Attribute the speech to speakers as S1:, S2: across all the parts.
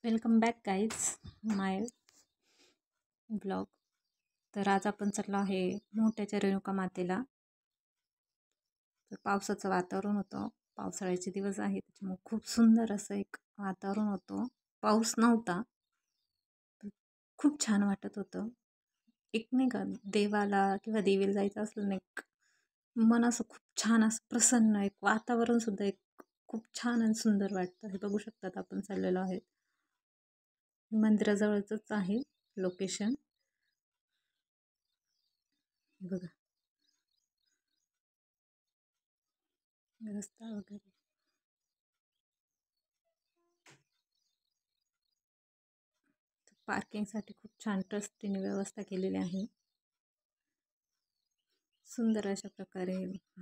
S1: Welcome back guys माय blog. तर आज आपण चाललो आहे मोठ्याच्या रेणुका मातेला. तर पावसाचं वातावरण होतं, पावसाळ्याचे दिवस आहे त्याच्यामुळे खूप सुंदर असं एक वातावरण होतं. पाऊस नव्हता, खूप छान वाटत होतं. एक नाही का देवाला किंवा देवीला जायचं असलं ना, एक मन असं खूप छान असं प्रसन्न, एक वातावरण सुद्धा एक खूप छान आणि सुंदर वाटतं. हे बघू शकतात आपण चाललेलो आहे, मंदिराजवळच आहे लोकेशन. बघा रस्ता वगैरे, पार्किंगसाठी खूप छान ट्रस्टीने व्यवस्था केलेली आहे. सुंदर अशा प्रकारे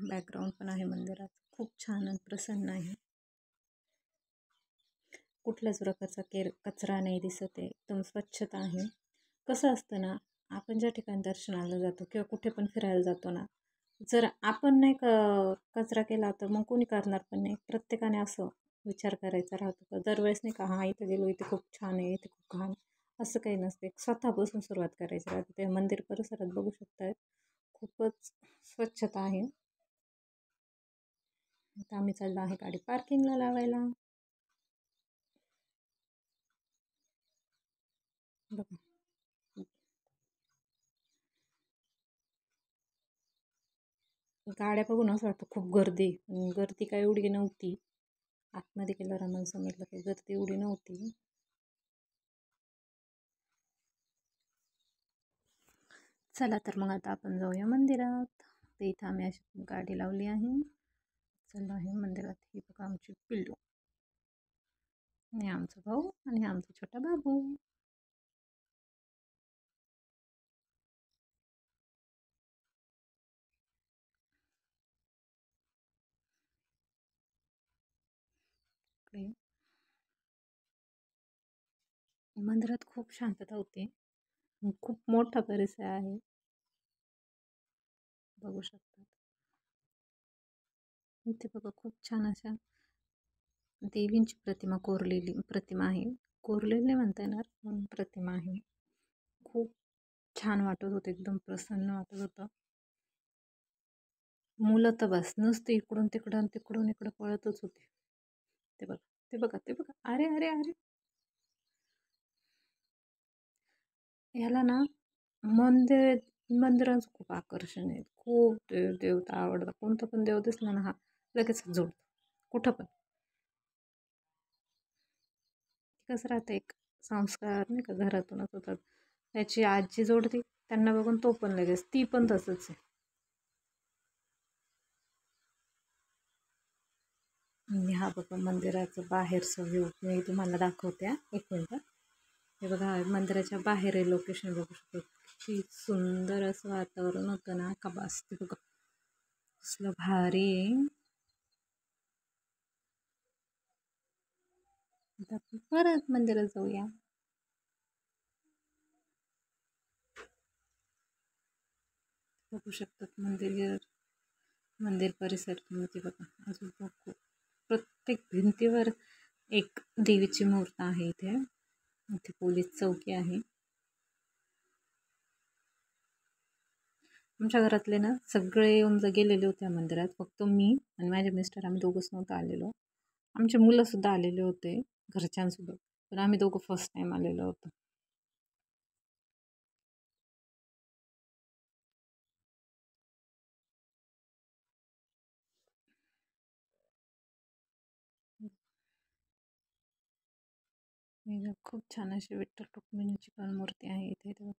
S1: बॅकग्राऊंड पण आहे मंदिरात, खूप छान आणि प्रसन्न आहे. कुठल्याच प्रकारचा कचरा नाही दिसत आहे, एकदम स्वच्छता आहे. कसं असतं ना, आपण ज्या ठिकाणी दर्शनाला जातो किंवा कुठे पण फिरायला जातो ना, जर आपण नाही कचरा केला तर मग कोणी करणार पण नाही. प्रत्येकाने असं विचार करायचा राहतो का दरवेळेस नाही का, हा इथं गेलो, इथे खूप छान आहे, इथे खूप घाण, असं काही नसते. स्वतःपासून सुरुवात करायची राहते. ते मंदिर परिसरात बघू शकतायत, खूपच स्वच्छता आहे. आता आम्ही चाललो आहे गाडी पार्किंगला लावायला. बघा, गाड्या बघून असं वाटतं खूप गर्दी. गर्दी काय एवढी नव्हती. आतमध्ये गेल्यावर आम्हाला समजलं की गर्दी एवढी नव्हती. चला तर मग आता आपण जाऊया मंदिरात. ते इथं आम्ही अशी गाडी लावली आहे, चला आहे मंदिरात. ही बघा आमची पिल्लू आणि आमचा भाऊ आणि आमचा छोटा बाबू. मंदिरात खूप शांतता होती, खूप मोठा परिसर आहे, बघू शकतात. इथे बघा खूप छान अशा देवींची प्रतिमा आहे. कोरलेली नाही म्हणता येणार, पण प्रतिमा आहे. खूप छान वाटत होतं, एकदम प्रसन्न वाटत होतं. मुलं तर बस नुसते इकडून तिकडं तिकडून इकडं पळतच होते. ते बघा, ते बघा, ते बघा, अरे अरे अरे. ह्याला ना मंदिरांचं खूप आकर्षण आहे. खूप देवता आवडतात. कोणतं पण देव दिसला ना, हा लगेच जोडतो कुठं पण. कसं राहतं, एक संस्कार नाही का घरातूनच होतात. त्याची आजी जोडते, त्यांना बघून तो पण लगेच, ती पण तसंच आहे. हा बघा मंदिराचं बाहेरचं व्ह्यू मी तुम्हाला दाखवते. एक मिनटं. हे बघा मंदिराच्या बाहेर आहे लोकेशन, बघू शकतो. किती सुंदर असं वातावरण होतं ना का बस. ते बघा कसलं भारी आहे. आता आपण परत मंदिरात जाऊया. बघू शकतात मंदिर परिसर तुम्ही. बघा अजून बघू, प्रत्येक भिंतीवर एक देवीची मूर्त आहे. इथे पोलीस चौकी आहे. आमच्या घरातले ना सगळे येऊन गेलेले होते मंदिरात, फक्त मी आणि माझे मिस्टर, आम्ही दोघंच नव्हतं आलेलो. आमचे मुलंसुद्धा आलेले होते घरच्यांसोबत, पण आम्ही दोघं फर्स्ट टाईम आलेलो होतो. खूप छान अशी विठ्ठल रुक्मिणीची पण मूर्ती आहे इथे.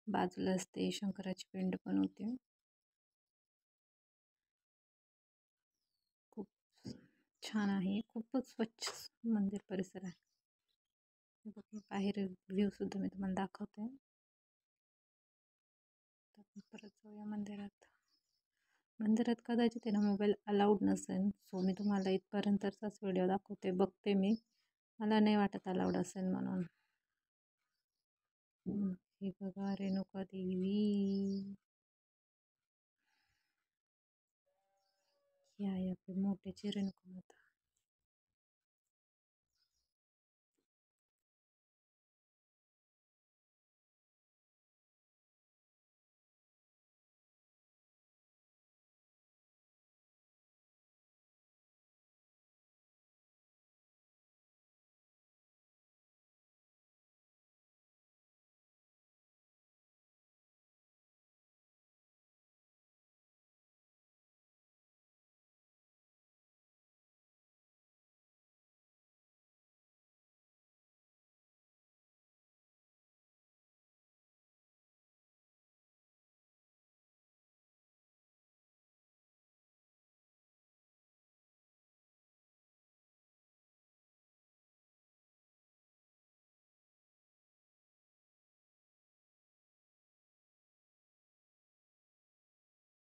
S1: बाजूलाच ते शंकराची पिंड पण होती. खूप छान आहे, खूपच स्वच्छ मंदिर परिसर आहे. बाहेर व्ह्यू सुद्धा मी तुम्हाला दाखवते. आपण परत जाऊया मंदिरात. मंदिरात कदाचित ना मोबाईल अलाउड नसेल, सो मी तुम्हाला इथपर्यंतचाच व्हिडिओ दाखवते. बघते मी, मला नाही वाटत अलाउड असेल म्हणून. हे बघा रेणुका देवी. ही आहे आपली मोठ्याची रेणुका माता.